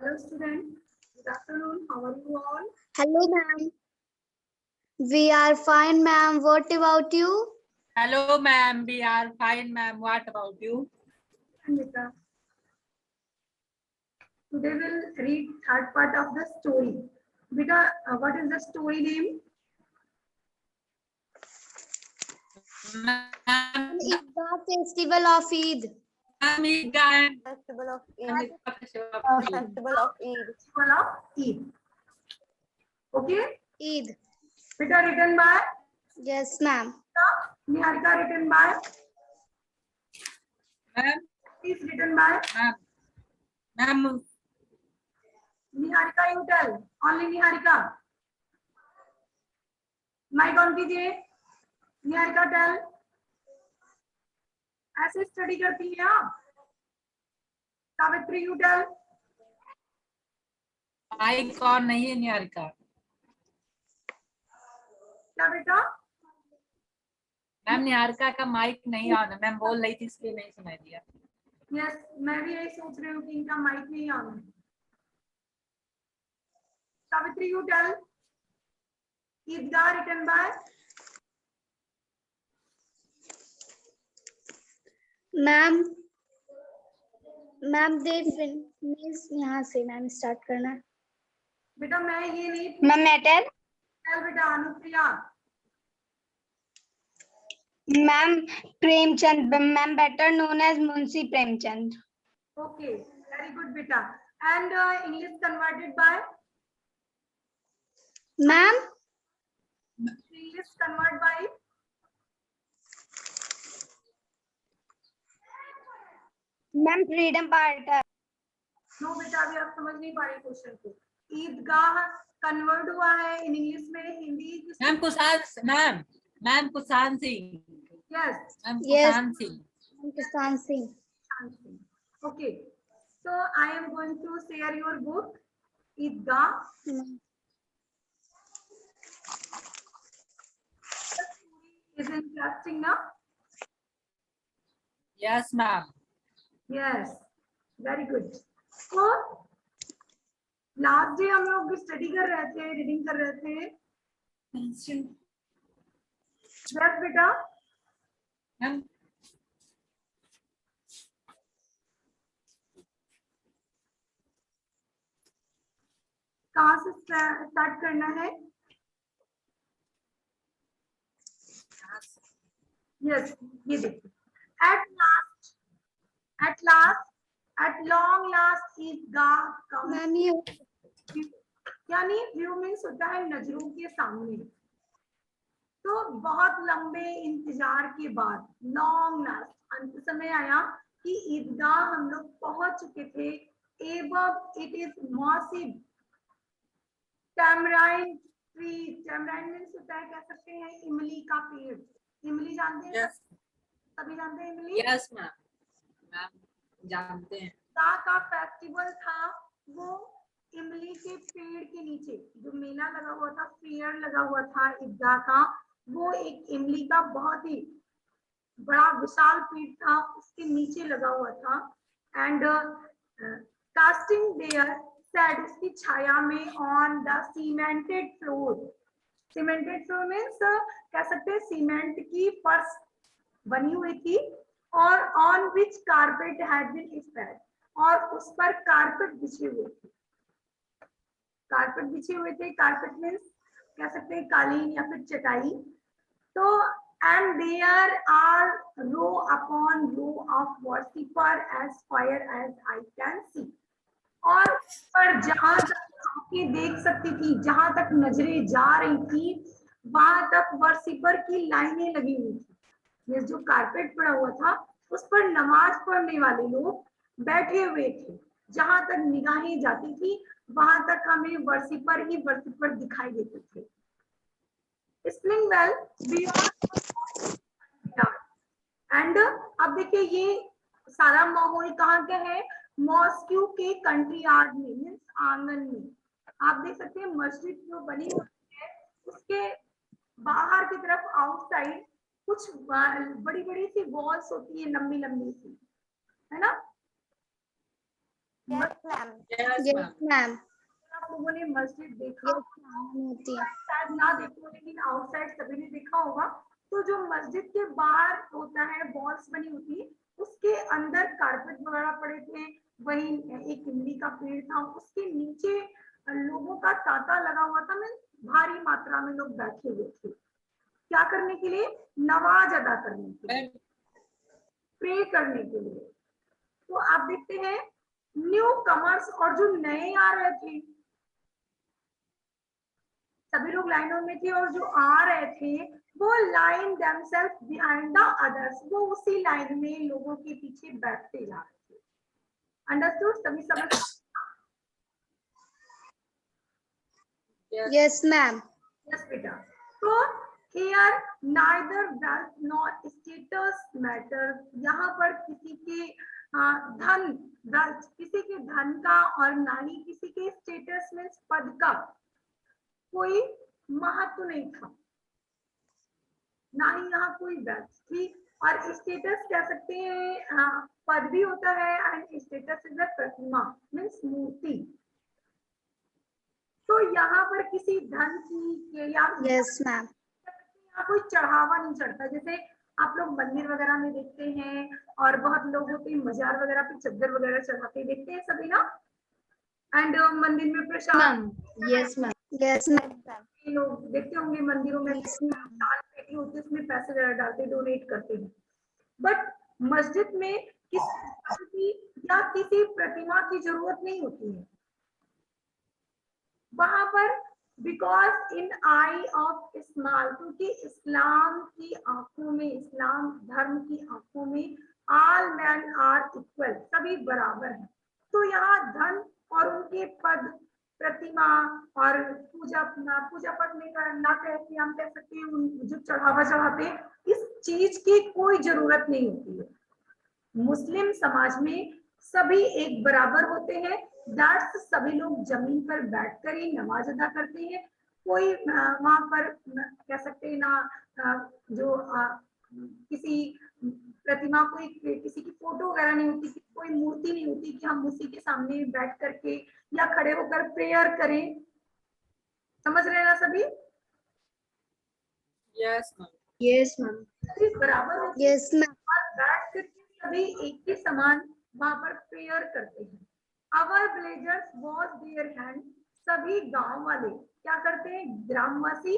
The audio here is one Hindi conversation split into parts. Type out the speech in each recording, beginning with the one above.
Hello students, good afternoon. How are you all? Hello, ma'am. We are fine, ma'am. What about you? Hello, ma'am. We are fine, ma'am. What about you? Anvita. Today we'll read third part of the story. Beta, what is the story name? Ma'am, It's the festival of Eid. Festival of Eid. Festival of Eid. Festival of Eid. Okay? Eid. Beta written by? Yes, ma'am. Niharika written by? Ma'am, Is written by? ma'am, Niharika you tell. Only Niharika. Mic on कीजिए. निहारिका टेल. ऐसे स्टडी करती हैं आप? Savitri you tell. Mic on नहीं है निहारिका. क्या बेटा? मैम निहारिका का माइक नहीं ऑन है. मैम बोल रही थी इसलिए नहीं सुनाई दिया. यस, मैं भी यही सोच रही हूँ कि इनका माइक नहीं ऑन है. Savitri you tell. Idgah written by? Ma'am they means यहाँ से मैम स्टार्ट करना. बेटा मैं ये नहीं. Ma'am metal. टेल बेटा Anupriya. Ma'am Premchand. Ma'am better known as Munshi Premchand. Okay, very good बेटा. And English converted by? Ma'am English convert by? Ma'am freedom पार्टर. नो बेटा, अभी आप समझ नहीं पा रहे क्वेश्चन को. ईदगाह कन्वर्ट हुआ है इन इंग्लिश में. Hindi ma'am Kushan Singh. Yes. Ma'am Yes. Kushan Singh. किसान Singh. Okay, so I am going to share your book Idgah. Is interesting now? Yes, ma'am. Yes, very good. So last day हम लोग स्टडी कर रहे थे, रीडिंग कर रहे थे. यस बेटा. मैम कहाँ से स्टार्ट करना है? यस, ये देखिए. at long last Idgah come. Ma'am ये यानी व्यू मीन्स होता है नजरों के सामने. तो बहुत लंबे इंतजार के बाद लॉन्ग लास्ट अंत समय आया कि ईदगाह हम लोग पहुंच चुके थे. Above it is massive tamarind tree. Tamarind means होता है, कह सकते हैं इमली का पेड़. इमली जानते हैं? यस. सभी जानते हैं इमली. Yes ma'am. मैम जानते हैं. ईदगाह का फेस्टिवल था वो इमली के पेड़ के नीचे. जो मेला लगा हुआ था, फेयर लगा हुआ था ईदगाह का, वो एक इमली का बहुत ही बड़ा विशाल पेड़ था, उसके नीचे लगा हुआ था. एंड कास्टिंग देयर सेड, उसकी छाया में on the cemented floor. Cemented floor means कह सकते हैं सीमेंट की फर्श बनी हुई थी. और on which carpet had been spread, और उस पर कारपेट बिछे हुए थे. कारपेट बिछे हुए थे. कारपेट मीन्स कह सकते हैं कालीन या फिर चटाई. तो and there are row upon row of worshipper as far as I can see. और पर जहां तक आंखें देख सकती थी, जहां तक नजरें जा रही थी, वहां तक वर्शिपर की लाइनें लगी हुई थी. ये जो कारपेट पड़ा हुआ था उस पर नमाज पढ़ने वाले लोग बैठे हुए थे. जहां तक निगाहें जाती थी वहां तक हमें वर्शिपर ही वर्शिपर दिखाई देते थे. Spring well beyond. एंड अब देखिए ये सारा माहौल कहाँ का है? मॉस्को के कंट्री यार्ड में, मीन्स आंगन में. आप देख सकते हैं मस्जिद जो बनी हुई है उसके बाहर की तरफ आउटसाइड कुछ बड़ी बड़ी सी वॉल्स होती है, लंबी लंबी सी, है ना? Yes, Yes, ma'am. ma'am. आप लोगों ने मस्जिद देखा होती है। शायद ना देखो लेकिन आउटसाइड सभी ने देखा होगा। तो जो मस्जिद के बाहर होता है वॉल्स बनी होती है, उसके अंदर कारपेट वगैरह पड़े थे, वहीं एक इमली का पेड़ था, उसके नीचे लोगों का तांता लगा हुआ था। मैं भारी मात्रा में लोग बैठे हुए थे, क्या करने के लिए? नमाज अदा करने के लिए, प्रे करने के लिए। तो आप देखते हैं न्यू कमर्स और जो नए आ रहे थे, सभी लोग लाइनों में थे और जो आ रहे थे वो line themselves behind the others, वो उसी लाइन में लोगों के पीछे बैठते जा रहे थे। अंडरस्टूड? सभी समझ? Yes, ma'am. यस बेटा। तो here neither wealth nor status matter, यहाँ पर किसी के धन, wealth किसी के धन का और ना ही किसी के स्टेटस में पद का कोई महत्व नहीं था, ना ही यहाँ कोई वेल्थ थी। और स्टेटस कह सकते हैं पद भी होता है, एंड स्टेटस इज अ प्रतिमा, मीन्स मूर्ति। तो यहाँ पर किसी धन की या Yes, ma'am. यहाँ कोई चढ़ावा नहीं चढ़ता। जैसे आप लोग मंदिर वगैरह में देखते हैं और बहुत लोगों के मजार वगैरह पे चादर वगैरह चढ़ाते देखते हैं सभी ना, एंड मंदिर में प्रसाद Ma'am. Yes, ma'am. Yes, ma'am. लोग देखते होंगे मंदिरों में Yes, ma'am. दान पेटी होती है, उसमें पैसे वगैरह डालते, डोनेट करते हैं। बट मस्जिद में किसी या किसी प्रतिमा की जरूरत नहीं होती है वहां पर, because in I of Islam, क्योंकि इस्लाम की आंखों में, इस्लाम धर्म की आंखों में ऑल मैन आर इक्वल, सभी बराबर हैं। तो यहाँ धन और उनके पद, प्रतिमा और पूजा पाठ नहीं करना, कहते हम कह सकते हैं जो चढ़ावा चढ़ाते हैं, इस चीज की कोई जरूरत नहीं होती है। मुस्लिम समाज में सभी एक बराबर होते हैं, दैट्स सभी लोग जमीन पर बैठकर ही नमाज अदा करते हैं। कोई वहां पर कह सकते हैं ना जो किसी प्रतिमा, कोई किसी की फोटो वगैरह नहीं होती, कोई मूर्ति नहीं होती कि हम उसी के सामने बैठ करके या खड़े होकर प्रेयर करें। समझ रहे हैं ना सभी? Yes, ma'am. Yes, ma'am. सभी बराबर होते हैं Yes, ma'am. और बैठ करके सभी एक ही समान वहां पर प्रेयर करते हैं। अवर विलेजर्स वॉश देयर हैंड, सभी गांव वाले क्या करते हैं? ग्रामवासी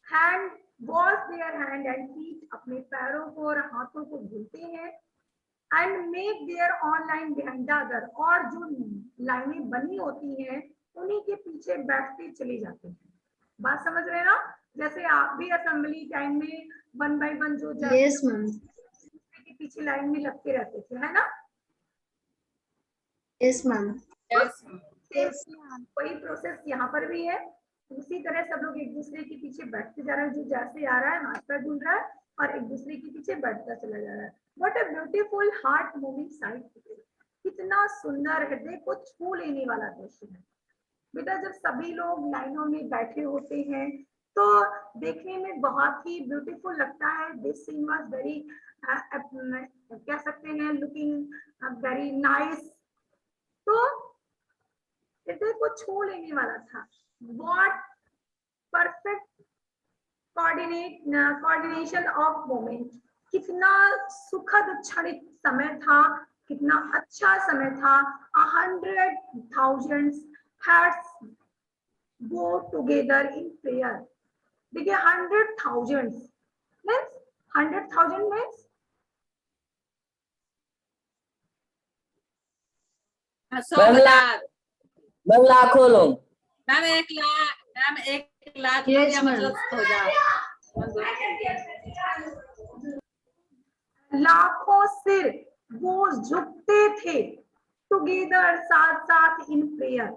hand wash their hand and feet, अपने पैरों को और हाथों को धुलते हैं। And make their online behind the other, और जो लाइनें बनी होती हैं उन्हीं के पीछे बैठते चले जाते हैं। बात समझ रहे हैं ना? जैसे आप भी असेंबली टाइम में 1 by 1 जो Yes, ma'am. के पीछे लाइन में लगते रहते थे, है ना? Yes, ma'am. Yes, ma'am. Yes, ma'am. वही प्रोसेस यहाँ पर भी है। उसी तरह सब लोग एक दूसरे के पीछे बैठते जा रहे हैं, जो जैसे आ रहा है हाथ पैर ढूंढ रहा है और एक दूसरे के पीछे बैठता चला जा रहा है। What a beautiful heart moving site, कितना सुंदर, हृदय को छू लेने वाला दृश्य है बेटा। जब सभी लोग लाइनों में बैठे होते हैं तो देखने में बहुत ही ब्यूटीफुल लगता है। दिस सीन वाज वेरी, कह सकते हैं लुकिंग वेरी नाइस। तो हृदय को छू लेने वाला था। What perfect coordination of moment, कितना सुखद क्षणिक समय था, कितना अच्छा समय था। 100,000 hearts go together in prayer। देखिए 100,000 means 100,000 means सौ हजार। मैम लाखों लोग। मैम 1,00,000, मैम 1,00,000 Yes, या ma'am. मतलब 100,000। लाखों सिर वो झुकते थे, टुगेदर साथ साथ इन प्रेयर।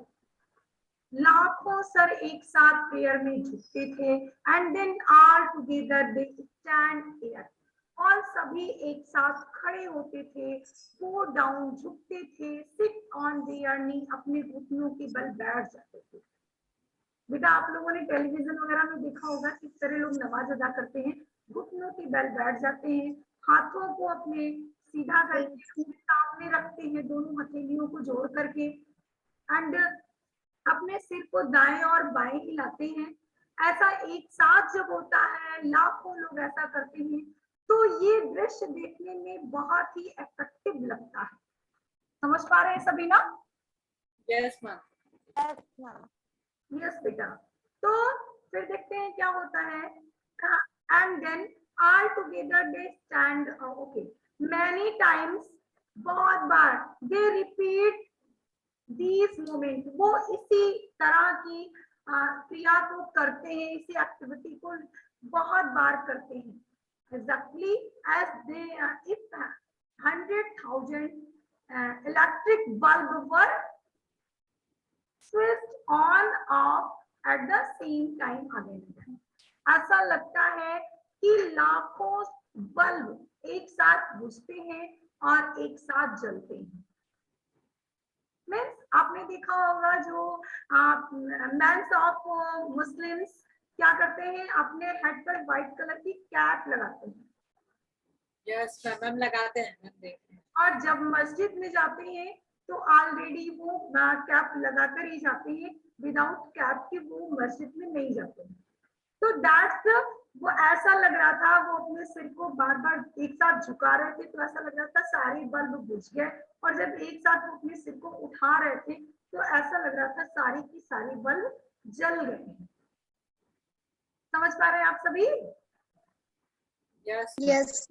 लाखों सर एक साथ प्रेयर में झुकते थे, and then all together they stand here, और सभी एक साथ खड़े होते थे, गो डाउन झुकते थे, सिट ऑन देयर नी, अपने घुटनों के बल बैठ जाते थे। बेटा आप लोगों ने टेलीविजन वगैरह में देखा होगा किस तरह लोग नमाज अदा करते हैं, घुटनों के बल बैठ जाते हैं, हाथों को अपने सीधा करके अपने सामने रखते हैं, दोनों हथेलियों को जोड़ करके, एंड अपने सिर को दाएं और बाएं हिलाते हैं। ऐसा एक साथ जब होता है, लाखों लोग ऐसा करते हैं, तो ये दृश्य देखने में बहुत ही अट्रैक्टिव लगता है। समझ पा रहे हैं सभी ना? Yes ma'am. यस बेटा। तो फिर देखते हैं क्या होता है। And then all together they stand, okay, many times, बहुत बार, दे रिपीट दीज मोमेंट, वो इसी तरह की क्रिया को करते हैं, इसी एक्टिविटी को बहुत बार करते हैं। Exactly as they if 100,000 electric bulb were switched on off at the same time again. ऐसा लगता है कि लाखों बल्ब एक साथ बुझते हैं और एक साथ जलते हैं। मीन्स आपने देखा होगा जो मेंस ऑफ मुस्लिम्स क्या करते हैं, अपने हेड पर व्हाइट कलर की कैप लगाते हैं। यस मैम लगाते हैं, मैम देखते हैं। और जब मस्जिद में जाते हैं तो ऑलरेडी वो कैप लगाकर ही जाते हैं, विदाउट कैप के वो मस्जिद में नहीं जाते हैं। तो दैट्स, वो ऐसा लग रहा था, वो अपने सिर को बार बार एक साथ झुका रहे थे, तो ऐसा लग रहा था सारे बल्ब बुझ गए। और जब एक साथ वो अपने सिर को उठा रहे थे तो ऐसा लग रहा था सारे की सारे बल्ब जल गए हैं। समझ पा रहे हैं आप सभी? Yes Yes.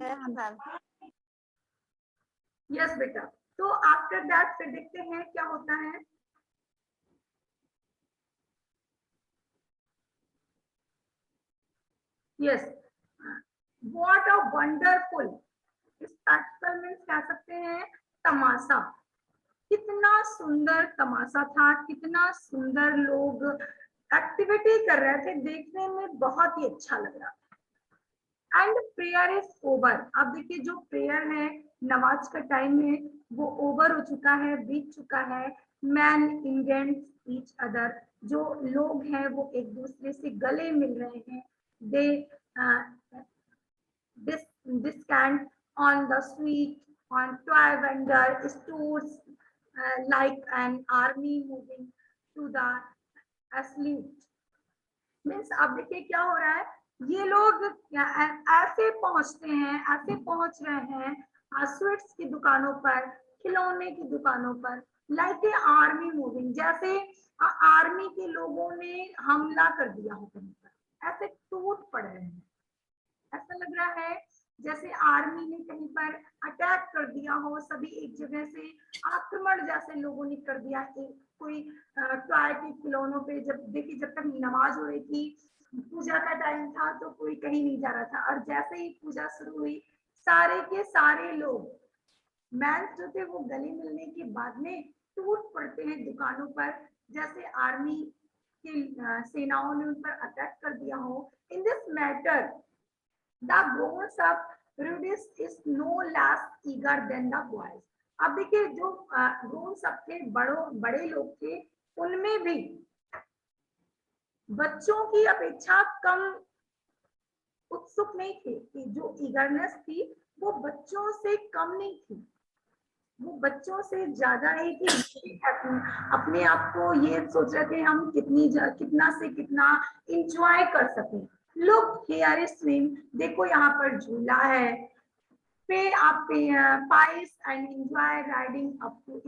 यस बेटा। तो आफ्टर दैट फिर देखते हैं क्या होता है। Yes, what a wonderful spectacled, means कह सकते हैं तमाशा। कितना सुंदर तमाशा था, कितना सुंदर लोग एक्टिविटी कर रहे थे, देखने में बहुत ही अच्छा लग रहा था। And prayer is over. अब देखिए जो प्रेयर है, नमाज का टाइम है, वो ओवर हो चुका है, बीत चुका है। मैन इंगेंट्स ईच अदर, जो लोग हैं वो एक दूसरे से गले मिल रहे हैं। दे descant on the street, on toy vendor stores, like an army moving to the salute. Means अब देखिए क्या हो रहा है, ये लोग ऐसे पहुंचते हैं, ऐसे पहुंच रहे हैं स्वीट्स की दुकानों पर, खिलौने की दुकानों पर, लाइक ए आर्मी मूविंग, जैसे आर्मी के लोगों ने हमला कर दिया हो कहीं पर, ऐसे टूट पड़ रहे हैं। ऐसा लग रहा है जैसे आर्मी ने कहीं पर अटैक कर दिया हो, सभी एक जगह से आक्रमण जैसे लोगों ने कर दिया। कोई टॉय के खिलौनों पे, जब देखिए जब तक नमाज हो रही थी, पूजा का टाइम था, तो कोई कहीं नहीं जा रहा था, और जैसे ही पूजा शुरू हुई सारे के सारे लोग मैंस जो थे वो गले मिलने के बाद में टूट पड़ते हैं दुकानों पर, जैसे आर्मी के सेनाओं ने उन पर अटैक कर दिया हो। In this matter the grown up rudest is no less eager than the boys. अब देखिए जो grown up थे, बड़े लोग थे, उनमें भी बच्चों की अपेक्षा कम उत्सुक नहीं थे, कि जो ईगरनेस थी वो बच्चों से कम नहीं थी, वो बच्चों से ज्यादा ही थी। अपने आप को ये सोच रहे थे हम कितना से कितना इंजॉय कर सकें। लुक हियर इज स्विंग, देखो यहाँ पर झूला है, पे आप pice and enjoy riding up to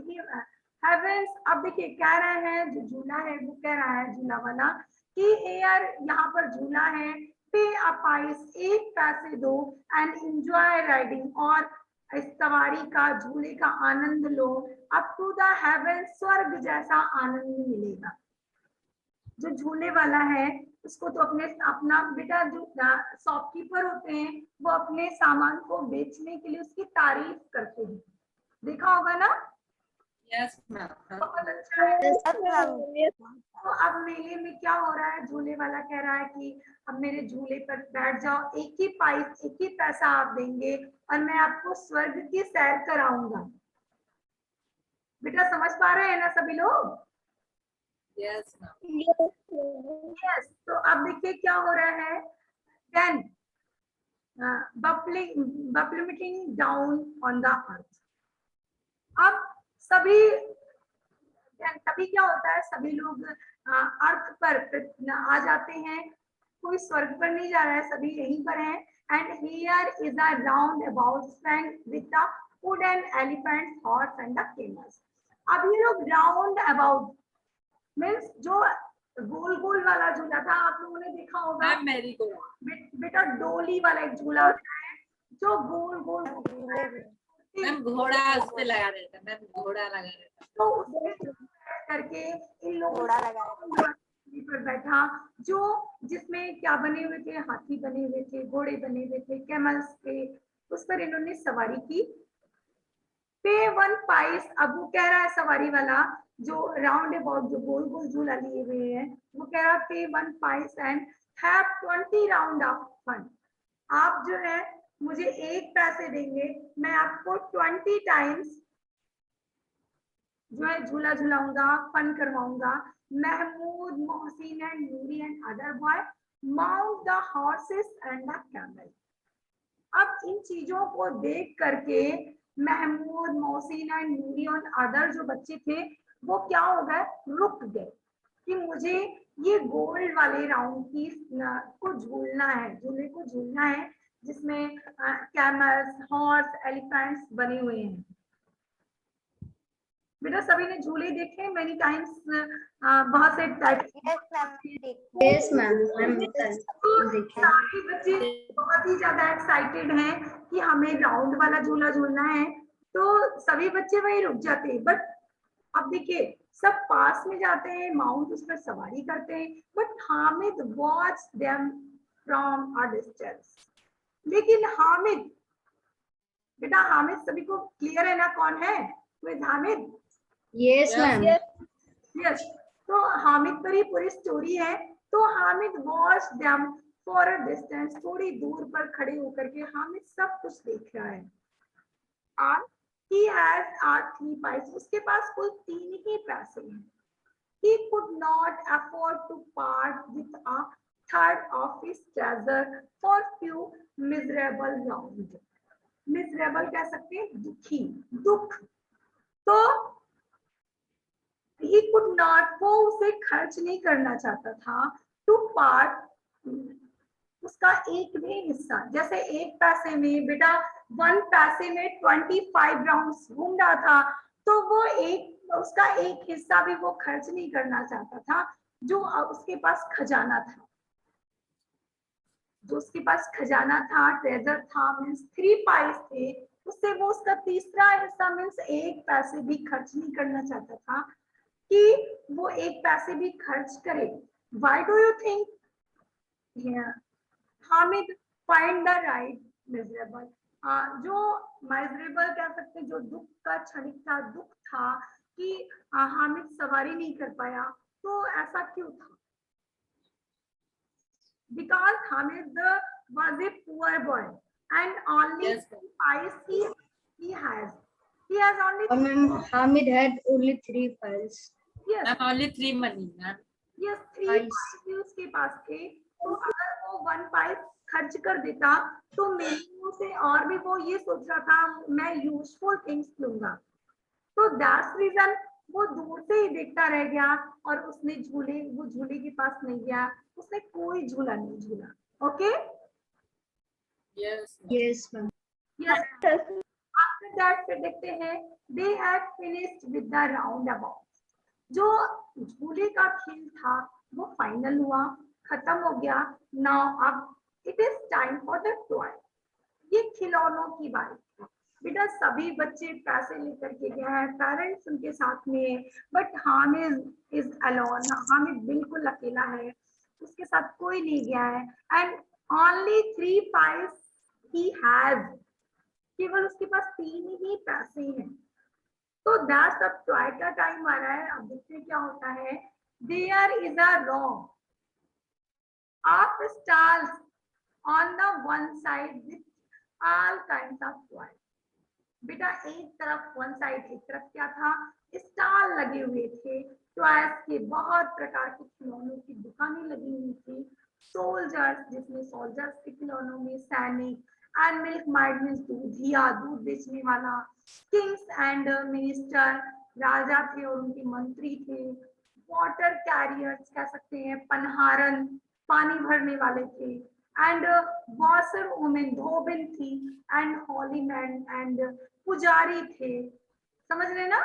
heavens. अब देखिए कह रहे हैं जो झूला है, वो कह रहा है झूला वाला कि यार यहाँ पर झूला है, पे अ पाइस, एक पैसे दो, एंड एंजॉय राइडिंग, और इस सवारी का, झूले का आनंद लो, अप टू द हेवन, स्वर्ग जैसा आनंद मिलेगा। जो झूले वाला है उसको तो अपना बेटा, जो शॉपकीपर होते हैं वो अपने सामान को बेचने के लिए उसकी तारीफ करते हैं, देखा होगा ना? Yes ma'am. बहुत अच्छा है। तो अब मेले में क्या हो रहा है, झूले वाला कह रहा है कि अब मेरे झूले पर बैठ जाओ, एक ही पैसा आप देंगे और मैं आपको स्वर्ग की सैर कराऊंगा। बेटा समझ पा रहे हैं ना सभी लोग? Yes ma'am. यस। तो अब देखिए क्या हो रहा है, then plummeting down on the earth. अब सभी एंड तभी क्या होता है, सभी लोग अर्थ पर आ जाते हैं, कोई स्वर्ग पर नहीं जा रहा है, सभी यहीं पर हैं। And here is a round about stand with the wooden elephant horse and the camels. अब ये लोग राउंड अबाउट मीन्स जो गोल गोल वाला झूला था, आप लोगों ने देखा होगा मैम मेरी को बेटा, डोली वाला एक झूला होता है जो गोल गोल मैम घोड़ा उस पे लगा देता, मैम घोड़ा लगा देता। तो उसमें करके इन लोगों पर बैठा, जो जिसमें क्या बने हुए थे, हाथी बने हुए थे, घोड़े बने हुए थे, कैमल्स थे, उस पर इन्होंने सवारी की। पे वन पाइस, अब वो कह रहा है सवारी वाला जो राउंड अबाउट जो गोल गोल झूला लिए हुए हैं, वो कह रहा है pay one pice and have 20 round of fun. आप जो है मुझे 1 पैसे देंगे, मैं आपको 20 टाइम्स जो है झूला झुलाऊंगा, फन करवाऊंगा। Mahmood, Mohsin and Noori and other boy mount the horses and the camel. अब इन चीजों को देख करके महमूद, मोहसिन एंड नूरी और अदर जो बच्चे थे वो क्या हो गए, रुक गए कि मुझे ये गोल वाले राउंड की को झूलना है, झूले को झूलना है जिसमें कैमल्स, हॉर्स, एलिफेंट्स बने हुए हैं। बेटा सभी ने झूले देखे मेनी टाइम्स, बहुत से टाइप। यस मैम सारे बच्चे बहुत ही ज्यादा एक्साइटेड हैं कि हमें राउंड वाला झूला झूलना है, तो सभी बच्चे वहीं रुक जाते हैं। बट अब देखिए सब पास में जाते हैं, माउंट उस पर सवारी करते हैं, but Hamid watch them from a distance. लेकिन हामिद, बेटा हामिद सभी को क्लियर है ना कौन है, with Hamid? Yes ma'am yes, तो हामिद पर ही पूरी स्टोरी है। तो Hamid watch them for a distance, थोड़ी दूर पर खड़े होकर के हामिद सब कुछ देख रहा है। और he has 3 pies, उसके पास कुल 3 ही पैसे हैं। He could not afford to part with a third of his treasure for few miserable rounds. Miserable कह सकते हैं दुखी, दुख। तो he could not, वो उसे खर्च नहीं करना चाहता था, to part उसका एक भी हिस्सा, जैसे 1 पैसे में बेटा 1 पैसे में 25 राउंड्स घूम रहा था, तो वो उसका एक हिस्सा भी वो खर्च नहीं करना चाहता था। जो उसके पास खजाना था, जो उसके पास खजाना था, ट्रेजर था, मीन्स 3 पाइस थे, उससे वो उसका तीसरा हिस्सा मीन्स 1 पैसे भी खर्च नहीं करना चाहता था कि वो 1 पैसे भी खर्च करे। Why do you think Hamid find the right miserable? जो मिजरेबल कह सकते हैं, जो दुख का क्षणिक था, दुख था कि हामिद सवारी नहीं कर पाया, तो ऐसा क्यों था? Because Hamid was a poor boy and only Yes, 3 pies he has. He has only ma'am Hamid had only 3 pies. yes, ma'am only 3 money ma'am. yes 3 Pies. pies ही उसके पास थे। तो अगर वो 1 पाई खर्च कर देता तो मेन्यू से और भी वो ये सोच रहा था मैं यूजफुल थिंग्स लूंगा। तो दैट्स रीजन वो दूर से ही देखता रह गया और उसने वो झूले के पास नहीं गया, उसने कोई झूला नहीं झूला। Okay yes Yes ma'am yes. After that फिर देखते हैं they had finished with the round about. जो झूले का खेल था वो फाइनल हुआ, खत्म हो गया। नाउ अब it is time for the toy. ये खिलौनों की बारी है बेटा। सभी बच्चे पैसे लेकर के गए हैं, पेरेंट्स उनके साथ में, but Hamid is alone. Hamid बिल्कुल अकेला है, उसके साथ कोई नहीं गया है। And only 3 price he has, केवल उसके पास 3 ही पैसे हैं। तो दैट्स अब टॉय का टाइम आ रहा है। अब देखते हैं क्या होता है। There is a wrong of stalls on the one side with all kinds of toy. बेटा एक तरफ वन साइड, एक तरफ क्या था, स्टॉल लगे हुए थे टॉयज के, बहुत प्रकार के खिलौनों की दुकानें लगी हुई थी। सोल्जर्स, जिसमें सोल्जर्स के खिलौनों में सैनिक, एंड मिल्क माइड मीन्स दूधिया, दूध बेचने वाला, किंग्स एंड मिनिस्टर, राजा थे और उनके मंत्री थे। वाटर कैरियर्स कह सकते हैं, पनहारन पानी भरने वाले थे। एंड वॉशर वुमेन धोबिन थी। एंड हॉली मैन एंड पुजारी थे। समझ रहे ना?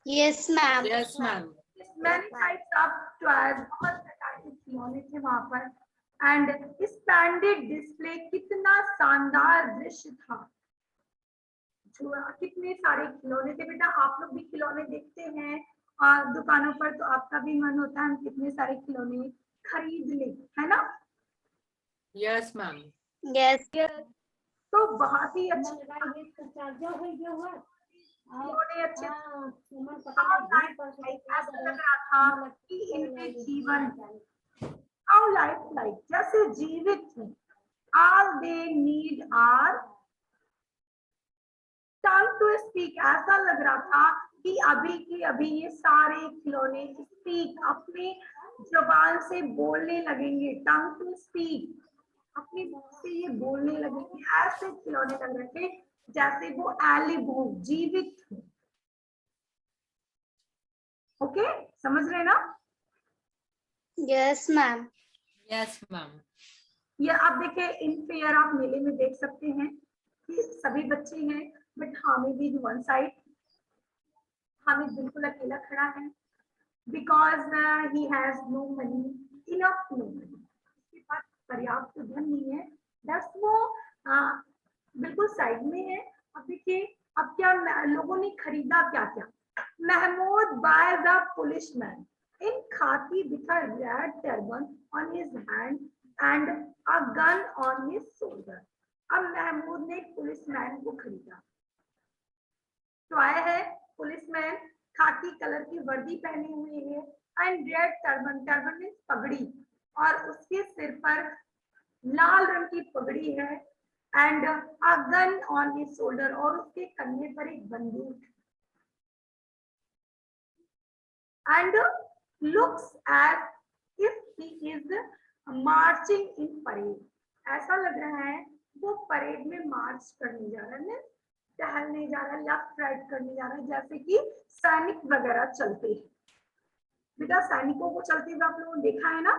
Yes, ma'am. Yes, ma'am. Many types of toys, बहुत प्रकार के खिलौने थे वहां पर। एंड स्प्लेंडेड डिस्प्ले, कितना शानदार दृश्य था। जो कितने सारे खिलौने थे। बेटा आप लोग भी खिलौने देखते हैं दुकानों पर, तो आपका भी मन होता है हम कितने सारे खिलौने खरीद लें, है ना? Yes, ma'am. Yes. तो बहुत ही अच्छे खिलौने, अच्छे ऐसा लग रहा था कि इनमें जीवन, how life like, जैसे जीवित थे। all they need are tongue to speak, ऐसा लग रहा था कि अभी की अभी ये सारे खिलौने स्पीक, अपने जबान से बोलने लगेंगे। टंग टू स्पीक, अपनी मुंह से ये बोलने लगेंगे। ऐसे खिलौने लग रहे थे जैसे वो एलिव जीवित थे। ओके, समझ रहे ना? Yes, ma'am. Yes, ma'am. ये आप देखे इन फेयर आप मेले में देख सकते हैं कि सभी बच्चे हैं, but Hamid is one side. Hamid बिल्कुल अकेला खड़ा है because he has no money, enough no money, उसके पास पर्याप्त धन नहीं है। दैट्स वो बिल्कुल साइड में है। अब देखिए अब क्या लोगों ने खरीदा क्या क्या। महमूद बाय द पुलिसमैन इन खाकी with a red turban on his hand and a gun on his shoulder। अब महमूद ने पुलिसमैन को खरीदा। टॉय है पुलिसमैन, खाकी कलर की वर्दी पहने हुए है and red turban, turban means पगड़ी, और उसके सिर पर लाल रंग की पगड़ी है। And a gun on his shoulder, और उसके कंधे पर एक बंदूक। And looks as if he is marching in parade, ऐसा लग रहा है वो परेड में मार्च करने जा रहा है, टहलने जा रहा है, लेफ्ट राइट करने जा रहा है, जैसे कि सैनिक वगैरह चलते हैं। बेटा सैनिकों को चलते हुए आप लोगों ने देखा है ना,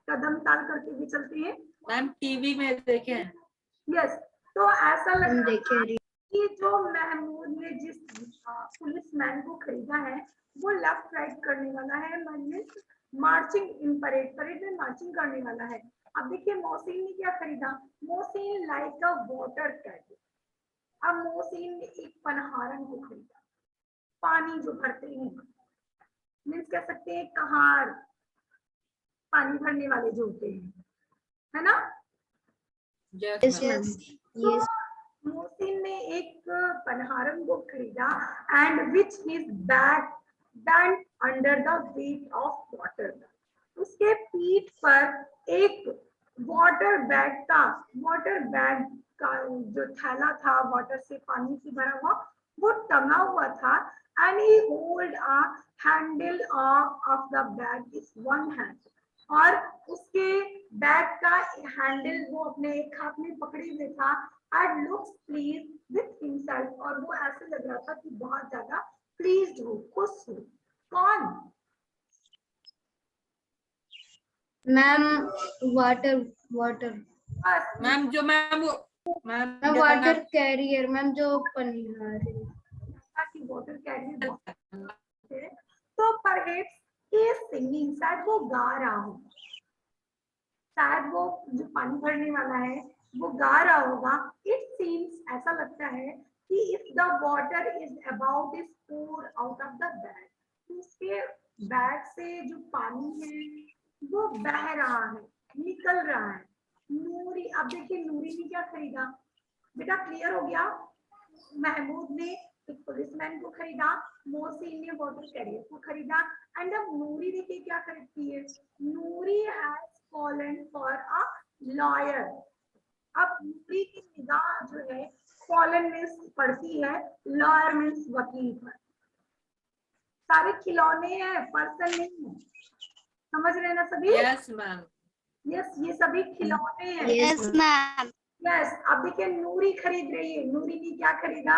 कदम ताल करते हुए चलते हैं। मैम टीवी में देखे हैं। यस, तो ऐसा लग रहा देखे है कि जो महमूद ने जिस पुलिसमैन को खरीदा है वो लेफ्ट राइट करने वाला है, मार्चिंग इन परेड, परेड में मार्चिंग करने वाला है। अब देखिए मोहसिन ने क्या खरीदा। मोहसिन लाइक अ वाटर कैरियर, अब मोहसिन ने एक पनहारन को खरीदा, पानी जो भरते हैं, मीन्स कह सकते हैं कहार, पानी भरने वाले जो होते हैं, है ना? Yes, Yes, ma'am. yes. तो Yes. मोहसिन ने एक पनहारन को खरीदा and which his back bent under the weight of water, उसके पीठ पर एक वाटर बैग था, वाटर बैग का जो थैला था वाटर से, पानी से भरा हुआ, वो टंगा हुआ था। And he hold a handle of the bag is one hand, और उसके बैग का हैंडल वो अपने एक हाथ में पकड़े हुए था। And looks please with himself, और वो ऐसे लग रहा था कि बहुत ज्यादा प्लीज्ड हो, खुश हो। कौन? Ma'am, water. बस मैम जो ma'am ma'am Ma'am, water carrier. Ma'am, जो पनिहार की वाटर कैरियर। तो परहैप्स ही सिंगिंग, शायद वो गा रहा हो, शायद वो जो पानी भरने वाला है वो गा रहा होगा। इट सीम्स, ऐसा लगता है कि if the water is about is pour out of the bag, उसके बैग से जो पानी है वो बह रहा है, निकल रहा है। नूरी, अब देखिए नूरी ने क्या खरीदा। बेटा क्लियर हो गया, महमूद ने एक पुलिसमैन को खरीदा, मोहसिन ने वाटर कैरियर को खरीदा। एंड अब नूरी देखिए क्या खरीदती है। Noori has fallen for a lawyer, अब नूरी की निगाह जो है फॉलन मीन्स पड़ती है, लॉयर मीन्स वकील पर। सारे खिलौने हैं, पर्सन नहीं है। समझ रहे हैं ना सभी? Yes ma'am. यस, ये सभी खिलौने हैं। Yes, ma'am. यस, अब देखिए नूरी खरीद रही है। नूरी ने क्या खरीदा?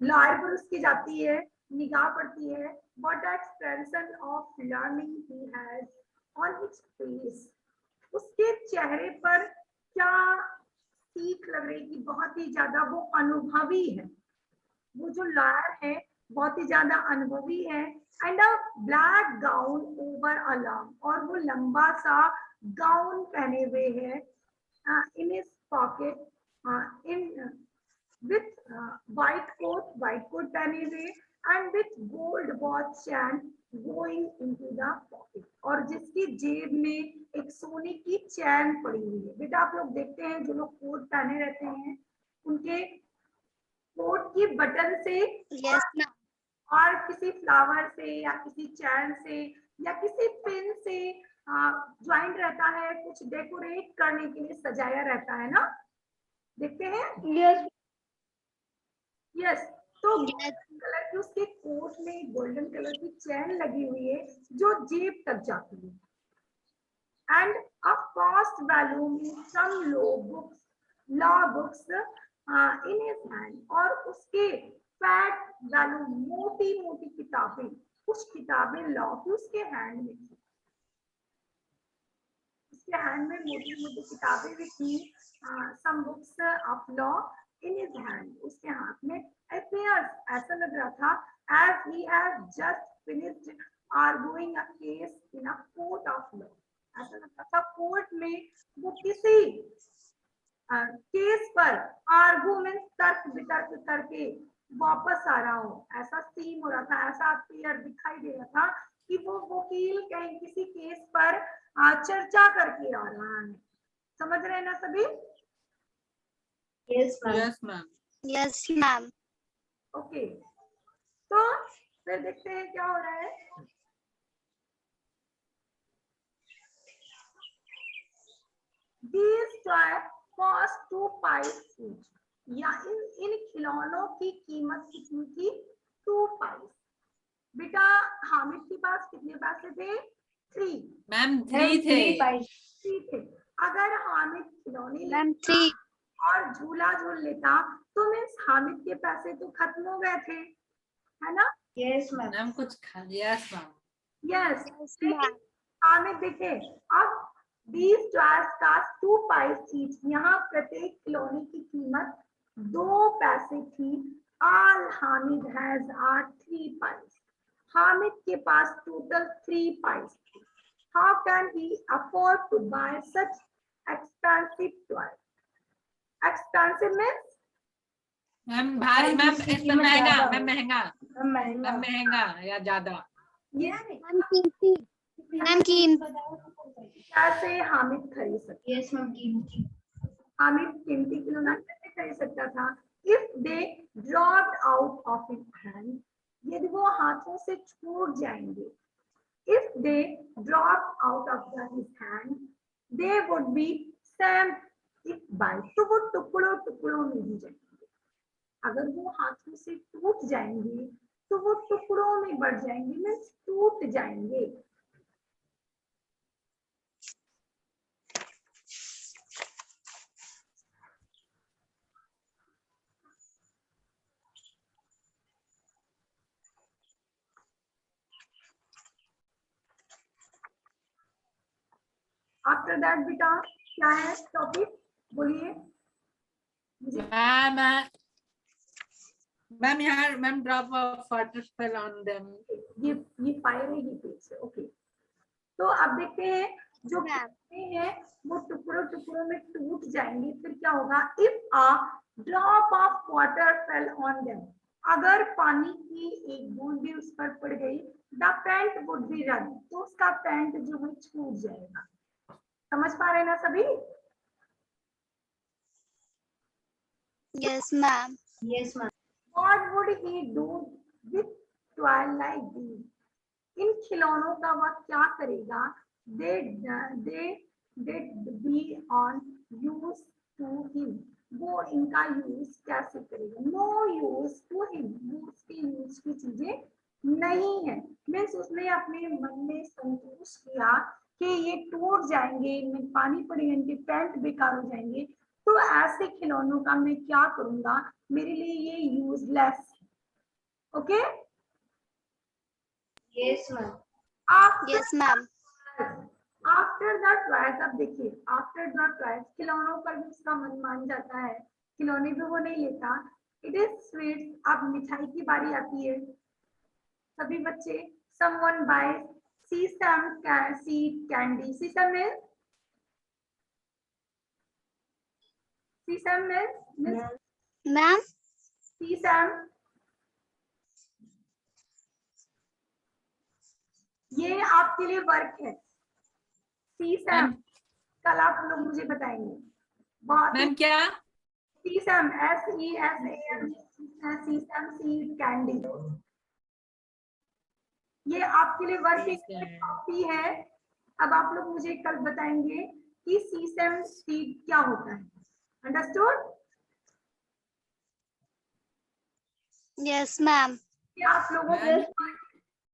लॉयर पर उसकी जाती है, निगाह पड़ती है, what expression of learning he has on his face, उसके चेहरे पर क्या सीख लग रही कि बहुत ही ज्यादा वो अनुभवी है, वो जो लॉयर है बहुत ही ज्यादा अनुभवी है। And a black gown over a long, और वो लंबा सा गाउन पहने हुए है, in his pocket, in with white coat पहने हुए, and with gold watch chain going into the pocket, और जिसकी जेब में एक सोने की चैन पड़ी हुई है। बेटा आप लोग देखते हैं जो लोग कोट पहने रहते हैं उनके कोट की बटन से Yes, ma'am. और किसी फ्लावर से या किसी चैन से या किसी पिन से ज्वाइंट रहता है, कुछ डेकोरेट करने के लिए सजाया रहता है ना, देखते हैं। Yes. यस, तो Yes. कलर की उसके कोट में गोल्डन कलर की चैन लगी हुई है जो जेब तक जाती है। And a fast volume in some law books in his hand, और उसके फैट वॉल्यूम मोटी मोटी किताबें, कुछ किताबें लॉ की उसके हैंड में थी, उसके हैंड में मोटी मोटी किताबें भी थी, some books of law in his hand, उसके हाथ में। appears, ऐसा लग रहा था as he has just finished arguing a case in a court of law, ऐसा लगता था कोर्ट में वो किसी केस पर आर्गुमेंट तर्क वितर्क करके वापस आ रहा हो, ऐसा सीन हो रहा था, ऐसा क्लियर दिखाई दे रहा था कि वो वकील कहीं किसी केस पर चर्चा करके आ रहा है। समझ रहे हैं ना सभी? Yes, ma'am. Yes, ma'am. Okay, तो फिर देखते हैं क्या हो रहा है। These toys cost 2 pice each, या इन खिलौनों की कीमत कितनी थी? 2 pice। बेटा हामिद के पास कितने पैसे थे? 3। मैम 3 थे। 3 थे। अगर हामिद खिलौने Ma'am, लेता 3. और झूला झूल लेता तो मीन्स हामिद के पैसे तो खत्म हो गए थे, है ना? Yes, ma'am. मैम कुछ खा लिया मैम। यस, Yes, लेकिन ma'am. हामिद देखे अब these toys cost 2 pice each, यहाँ प्रत्येक खिलौने की कीमत 2 पैसे थी। All Hamid has are 3 pice, Hamid के पास टोटल 3 pice थी। How can he afford to buy such expensive toys? Expensive means ma'am भारी, मैम इसमें महंगा, मैम महंगा, महंगा। मैम महंगा या ज्यादा? Ma'am, कीमती। Ma'am, कीमती। कैसे हामिद खरीद सकता? Yes, ma'am, कीमती। हामिद कीमती खिलौना कैसे खरीद सकता था? If they dropped out of his hand, यदि वो हाथों से छूट जाएंगे, if they dropped out of his hand, they would be stamped by, तो वो टुकड़ों टुकड़ों में ही जाएंगे। अगर वो हाथों से टूट जाएंगे तो वो टुकड़ों में बढ़ जाएंगे, मीन्स टूट जाएंगे। आफ्टर दैट बेटा क्या है टॉपिक, बोलिए। मैम यहाँ ma'am drop of water fell on them, ये फायर है, ये पेज है। ओके, तो अब देखते हैं जो खिलौने हैं वो टुकड़ों टुकड़ों में टूट जाएंगे, फिर क्या होगा? If a drop of water fell on them, अगर पानी की एक बूंद भी उस पर पड़ गई, the pant would be run, तो उसका पैंट जो है छूट जाएगा। समझ पा रहे हैं ना सभी? Yes, ma'am. Yes, ma'am. What would he do with toy like these? इन खिलौनों का वह क्या करेगा? They be on use to him, वो इनका यूज कैसे करेगा? No use to him, वो उसके यूज की चीजें नहीं है। मीन्स उसने अपने मन में संतोष किया कि ये टूट जाएंगे, इनमें पानी पड़ेगा, इनके पैंट बेकार हो जाएंगे, तो ऐसे खिलौनों का मैं क्या करूंगा? मेरे लिए ये यूजलेस है। Okay Yes, ma'am. After Yes, ma'am. After the twice, अब देखिए आफ्टर द ट्वाइस खिलौनों पर भी उसका मन मान जाता है, खिलौने भी वो नहीं लेता। इट इज स्वीट, अब मिठाई की बारी आती है। सभी बच्चे, समवन बाय सीसम सीड कैंडी, सीसम मिल Ma'am. सीसम, ये आपके लिए वर्क है। सीसम मैम कल आप लोग मुझे बताएंगे। बहुत मैम क्या? सीसम SESAM, सीसम सीड कैंडी, ये आपके लिए वर्क कॉपी है। अब आप लोग मुझे कल बताएंगे कि सीसम सीड क्या होता है। अंडरस्टूड? Yes, ma'am. क्या आप लोगों को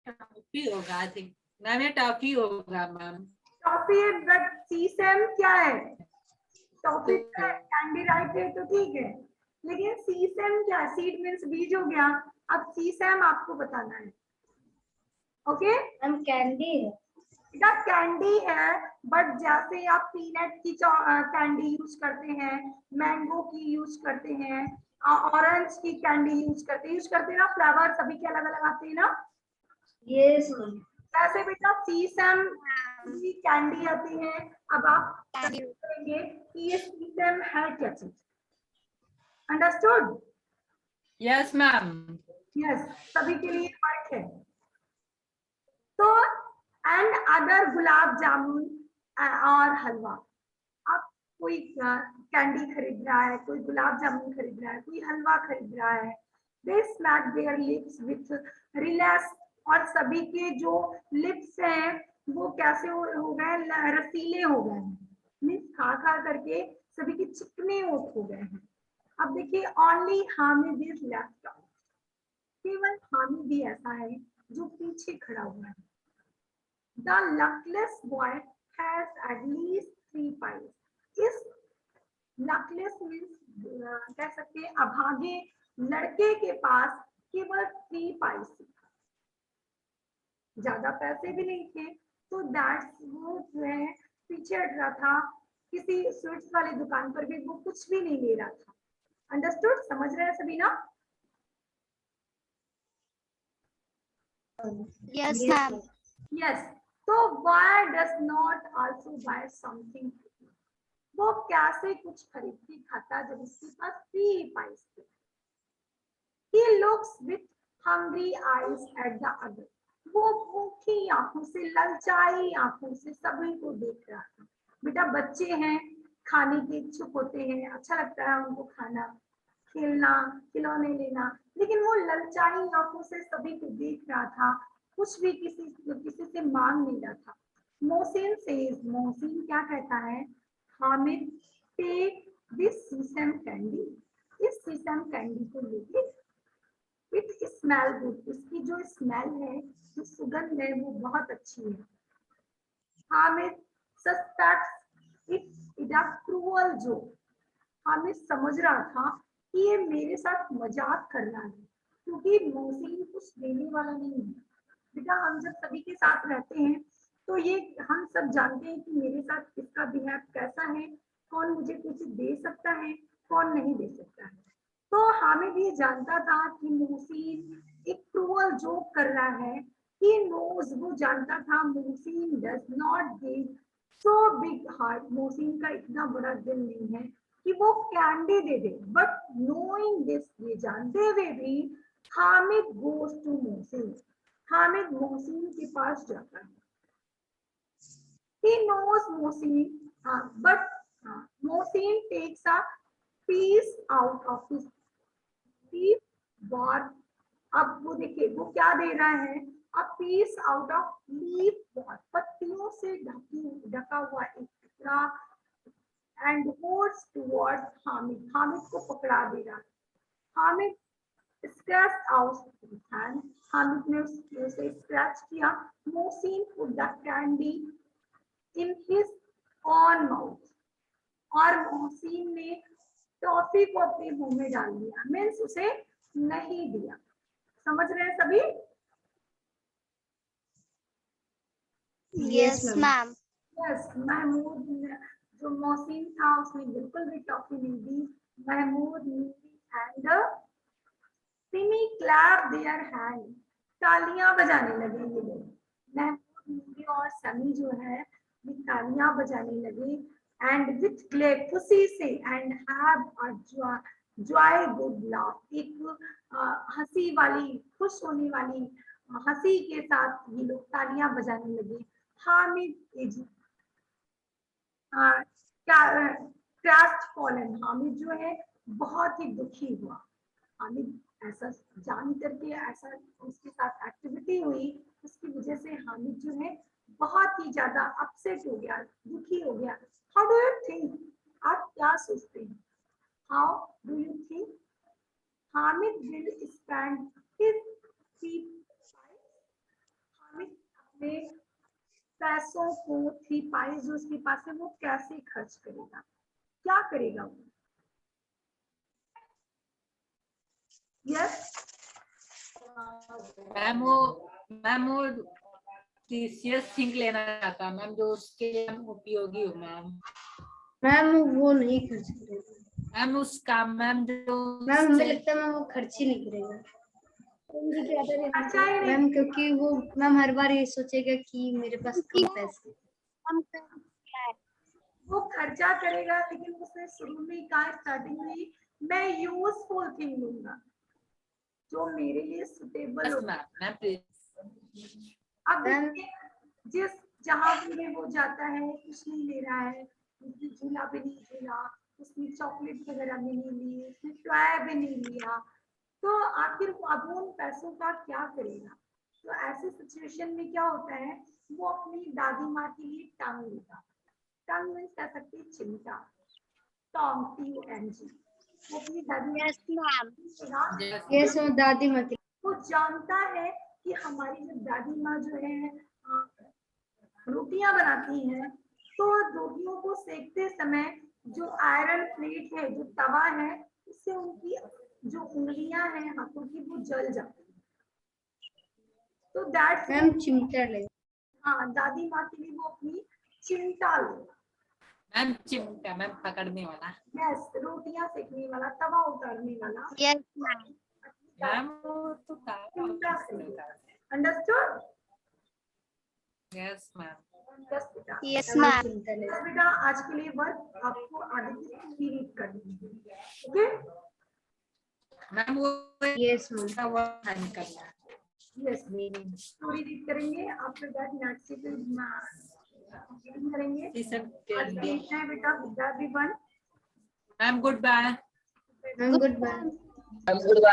टॉफी होगा, आई थिंक मैम, ये टॉफी होगा मैम। टॉफी है, बट सीसम क्या है? टॉफी क्या है? कैंडी, राइट है, तो ठीक है। लेकिन सीसम क्या है? सीड मीन्स बीज हो गया। अब सीसम आपको बताना है। Okay Ma'am, candy. बेटा कैंडी है, बट जैसे आप पीनट की कैंडी यूज करते हैं, मैंगो की यूज करते हैं, ऑरेंज की कैंडी यूज करते हैं ना, फ्लेवर सभी के अलग अलग आते हैं ना। Yes, ma'am. वैसे बेटा सीसम की कैंडी आती है। अब आप करेंगे कि ये सीसम है क्या चीज। अंडरस्टूड? Yes ma'am. यस, सभी के लिए वर्क है। तो एंड अदर गुलाब जामुन और हलवा, अब कोई कैंडी खरीद रहा है, कोई गुलाब जामुन खरीद रहा है, कोई हलवा खरीद रहा है। They smack their lips with relish, और सभी के जो लिप्स हैं वो कैसे हो गए? रसीले हो गए हैं, मीन्स खा खा करके सभी के चिकने हो गए हैं। अब देखिए only Hamid is left out, केवल हामिद ही ऐसा है जो पीछे खड़ा हुआ है। The luckless boy has at least 3 pies. इस luckless means कह सकते हैं अभागे लड़के के पास केवल 3 pies थी, ज्यादा पैसे भी नहीं थे। तो दैट्स वो जो है पीछे हट रहा था, किसी स्वीट्स वाली दुकान पर भी वो कुछ भी नहीं ले रहा था। अंडरस्टूड? समझ रहे हैं सभी ना? Yes, ma'am. यस। तो why does not also buy something? वो कैसे कुछ खरीद के खाता जब उसके पास 3 pies थे? He looks with hungry eyes at the other. वो भूखी आंखों से, ललचाई आंखों से सभी को देख रहा था। बेटा बच्चे हैं, खाने के इच्छुक होते हैं, अच्छा लगता है उनको खाना, खेलना, खिलौने लेना, लेकिन वो ललचाई आंखों से सभी को देख रहा था, कुछ भी किसी से मांग नहीं रहा था। मोहसिन क्या कहता है? Hamid take this sesame candy, इस सीसम कैंडी को लेके, इट स्मेल गुड, इसकी जो स्मेल है, जो सुगंध है वो बहुत अच्छी है। Hamid suspects it is a cruel joke, Hamid समझ रहा था कि ये मेरे साथ मजाक कर रहा है, क्योंकि मोहसिन कुछ देने वाला नहीं है। बेटा हम जब सभी के साथ रहते हैं तो ये हम सब जानते हैं कि मेरे साथ इसका बिहेव कैसा है, कौन मुझे कुछ दे सकता है, कौन नहीं दे सकता है। तो हामिद ये जानता था कि मोहसिन एक क्रूअल जोक कर रहा है। ही नोज, वो जानता था Mohsin does not give so big heart, Mohsin का इतना बड़ा दिल नहीं है कि वो candy they they. But knowing this, ये जानते हुए भी हामिद गोज टू मोहसिन, हामिद मोहसिन के पास जाता है। He knows Mohsin, but Mohsin takes a piece out of his leaf bought. अब वो देखिए वो क्या दे रहा है? A piece out of leaf bought, पत्तियों से ढका हुआ एक टुकड़ा, and holds towards Hamid, Hamid को पकड़ा दे रहा है। Hamid scratched out his hand, Hamid ने उसे स्क्रैच किया। Mohsin put the candy in his own mouth, और मोहसिन ने टॉफी को अपने मुंह में डाल दिया, मीन्स उसे नहीं दिया। समझ रहे हैं सभी? Yes, ma'am. यस, महमूद जो मौसीन था उसने बिल्कुल भी टॉफी नहीं दी। Mehmood and Simi clap their hand, तालियां बजाने लगे ये लोग। महमूद नूरी और समी जो है ये तालियां बजाने लगे एंड विथ क्ले खुशी से and have a joy good laugh, एक हंसी वाली खुश होने वाली हंसी के साथ ये लोग तालियां बजाने लगे। Hamid is crest fallen, Hamid जो है बहुत ही दुखी हुआ। हामिद ऐसा जान करके ऐसा उसके साथ एक्टिविटी हुई उसकी वजह से हामिद जो है बहुत ही ज्यादा अपसेट हो गया, दुखी हो गया। हाउ डू यू थिंक, आप क्या सोचते हैं? How do you think Hamid will spend his Hamid अपने पैसों को 3 पाई जो उसके पास है वो कैसे खर्च करेगा, क्या करेगा वो? यस मैम वो प्रीसियस थिंग लेना चाहता मैम, जो उसके लिए उपयोगी हो मैम। मैम वो नहीं खर्च करेगा मैम उसका मैम जो मैम, मुझे लगता है मैम वो खर्च ही नहीं करेगा अच्छा ही नहीं, मैम, क्योंकि वो मैम हर बार ये सोचेगा कि मेरे पास कम पैसे। वो खर्चा करेगा लेकिन उसने शुरू में कहा स्टार्टिंग में मैं यूजफुल थिंग लूंगा जो मेरे लिए सुटेबल हो। मैम अब देखिए, जिस जहां भी वो जाता है कुछ नहीं ले रहा है, उसने झूला भी नहीं झूला, उसने चॉकलेट वगैरह भी नहीं ली, उसने टॉय भी नहीं लिया, तो आखिर अब उन पैसों का क्या करेगा? तो ऐसे सिचुएशन में क्या होता है, वो अपनी दादी माँ के लिए टांग लेगा। टांग मीन्स कह सकते हैं चिमटा, टॉन्ग TONG। वो अपनी दादी Yes, ma'am. ये सो दादी माँ की वो जानता है कि हमारी जब दादी माँ जो है रोटियां बनाती हैं तो रोटियों को सेकते समय जो आयरन प्लेट है, जो तवा है, उससे उनकी जो उंगलियां हैं हाथों की वो जल जाती है। तो दैट्स मैम चिमटा ले। हाँ, दादी माँ के लिए वो अपनी चिमटा लेगा। मैम चिमटा मैम पकड़ने वाला। यस, रोटियां सेकने वाला, तवा उतारने वाला। Yes, ma'am. मैम वो तो चिमटा खरीदेगा। अंडरस्टूड? Yes ma'am. यस बेटा। Yes, ma'am ma'am. चिमटा ले। तो बेटा आज के लिए वर्क आपको आगे की स्टोरी रीड करनी है, ओके? मैम वो यस मैम। वो साइन करना। यस, स्टोरी रीड करेंगे, आफ्टर दैट नेक्स्ट से रीडिंग करेंगे। आज के लिए इतना है बेटा, विद्या भी बन। Ma'am goodbye. Ma'am goodbye. I'm good.